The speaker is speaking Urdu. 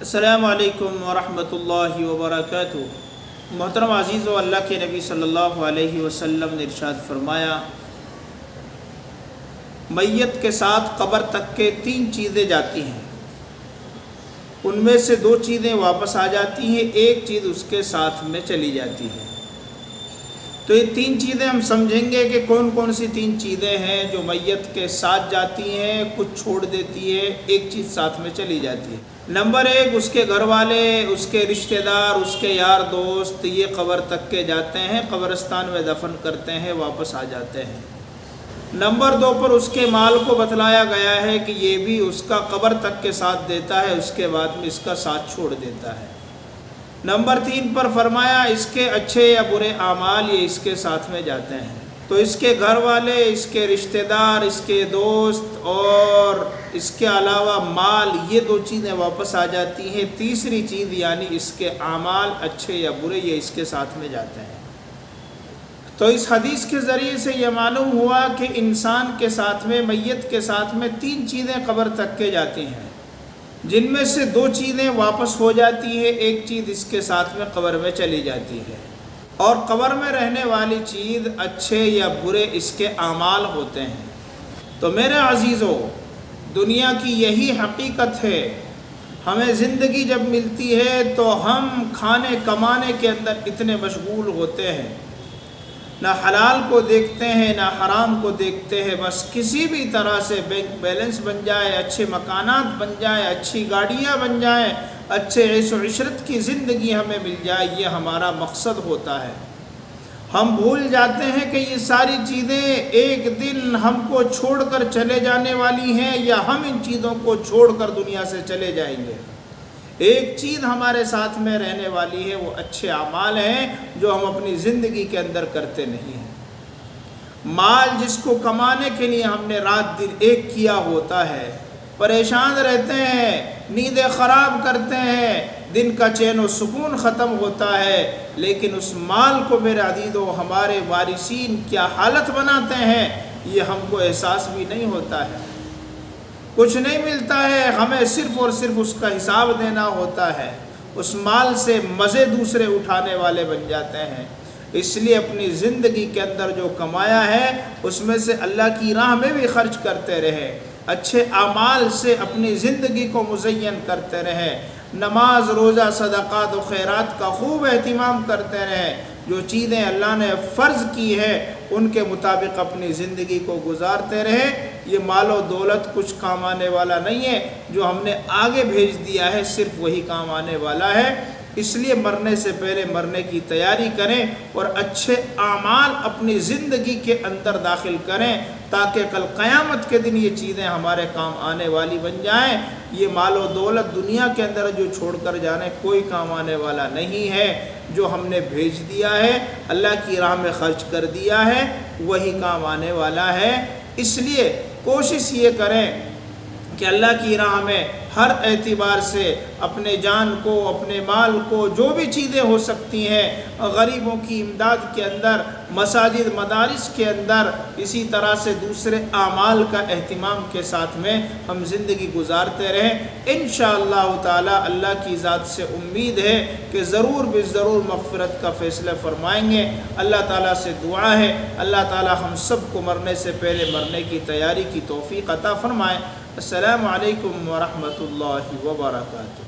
السلام علیکم ورحمۃ اللہ وبرکاتہ۔ محترم عزیز و اللہ کے نبی صلی اللہ علیہ وسلم نے ارشاد فرمایا، میت کے ساتھ قبر تک کے 3 چیزیں جاتی ہیں، ان میں سے 2 چیزیں واپس آ جاتی ہیں، ایک چیز اس کے ساتھ میں چلی جاتی ہے۔ تو یہ 3 چیزیں ہم سمجھیں گے کہ کون کون سی 3 چیزیں ہیں جو میت کے ساتھ جاتی ہیں، کچھ چھوڑ دیتی ہے، ایک چیز ساتھ میں چلی جاتی ہے۔ نمبر 1، اس کے گھر والے، اس کے رشتہ دار، اس کے یار دوست، یہ قبر تک کے جاتے ہیں، قبرستان میں دفن کرتے ہیں، واپس آ جاتے ہیں۔ نمبر 2 پر اس کے مال کو بتلایا گیا ہے کہ یہ بھی اس کا قبر تک کے ساتھ دیتا ہے، اس کے بعد میں اس کا ساتھ چھوڑ دیتا ہے۔ نمبر 3 پر فرمایا اس کے اچھے یا برے اعمال یہ اس کے ساتھ میں جاتے ہیں۔ تو اس کے گھر والے، اس کے رشتہ دار، اس کے دوست اور اس کے علاوہ مال، یہ 2 چیزیں واپس آ جاتی ہیں۔ تیسری چیز یعنی اس کے اعمال اچھے یا برے یہ اس کے ساتھ میں جاتے ہیں۔ تو اس حدیث کے ذریعے سے یہ معلوم ہوا کہ انسان کے ساتھ میں، میت کے ساتھ میں 3 چیزیں قبر تک کے جاتی ہیں، جن میں سے 2 چیزیں واپس ہو جاتی ہے، ایک چیز اس کے ساتھ میں قبر میں چلی جاتی ہے۔ اور قبر میں رہنے والی چیز اچھے یا برے اس کے اعمال ہوتے ہیں۔ تو میرے عزیزو، دنیا کی یہی حقیقت ہے۔ ہمیں زندگی جب ملتی ہے تو ہم کھانے کمانے کے اندر اتنے مشغول ہوتے ہیں، نہ حلال کو دیکھتے ہیں نہ حرام کو دیکھتے ہیں، بس کسی بھی طرح سے بینک بیلنس بن جائے، اچھے مکانات بن جائیں، اچھی گاڑیاں بن جائیں، اچھے عیش و عشرت کی زندگی ہمیں مل جائے، یہ ہمارا مقصد ہوتا ہے۔ ہم بھول جاتے ہیں کہ یہ ساری چیزیں ایک دن ہم کو چھوڑ کر چلے جانے والی ہیں، یا ہم ان چیزوں کو چھوڑ کر دنیا سے چلے جائیں گے۔ ایک چیز ہمارے ساتھ میں رہنے والی ہے، وہ اچھے اعمال ہیں جو ہم اپنی زندگی کے اندر کرتے نہیں ہیں۔ مال جس کو کمانے کے لیے ہم نے رات دن ایک کیا ہوتا ہے، پریشان رہتے ہیں، نیندیں خراب کرتے ہیں، دن کا چین و سکون ختم ہوتا ہے، لیکن اس مال کو میرے عزیزو ہمارے وارثین کیا حالت بناتے ہیں یہ ہم کو احساس بھی نہیں ہوتا ہے۔ کچھ نہیں ملتا ہے، ہمیں صرف اور صرف اس کا حساب دینا ہوتا ہے۔ اس مال سے مزے دوسرے اٹھانے والے بن جاتے ہیں۔ اس لیے اپنی زندگی کے اندر جو کمایا ہے اس میں سے اللہ کی راہ میں بھی خرچ کرتے رہے، اچھے اعمال سے اپنی زندگی کو مزین کرتے رہے، نماز، روزہ، صدقات و خیرات کا خوب اہتمام کرتے رہے، جو چیزیں اللہ نے فرض کی ہے ان کے مطابق اپنی زندگی کو گزارتے رہے۔ یہ مال و دولت کچھ کام آنے والا نہیں ہے، جو ہم نے آگے بھیج دیا ہے صرف وہی کام آنے والا ہے۔ اس لیے مرنے سے پہلے مرنے کی تیاری کریں اور اچھے اعمال اپنی زندگی کے اندر داخل کریں، تاکہ کل قیامت کے دن یہ چیزیں ہمارے کام آنے والی بن جائیں۔ یہ مال و دولت دنیا کے اندر جو چھوڑ کر جانے کوئی کام آنے والا نہیں ہے، جو ہم نے بھیج دیا ہے، اللہ کی راہ میں خرچ کر دیا ہے، وہی کام آنے والا ہے۔ اس لیے کوشش یہ کریں کہ اللہ کی راہ میں ہر اعتبار سے اپنے جان کو، اپنے مال کو، جو بھی چیزیں ہو سکتی ہیں، غریبوں کی امداد کے اندر، مساجد مدارس کے اندر، اسی طرح سے دوسرے اعمال کا اہتمام کے ساتھ میں ہم زندگی گزارتے رہیں۔ انشاءاللہ تعالی اللہ کی ذات سے امید ہے کہ ضرور بالضرور مغفرت کا فیصلہ فرمائیں گے۔ اللہ تعالیٰ سے دعا ہے اللہ تعالیٰ ہم سب کو مرنے سے پہلے مرنے کی تیاری کی توفیق عطا فرمائے۔ السلام علیکم ورحمۃ اللہ وبرکاتہ۔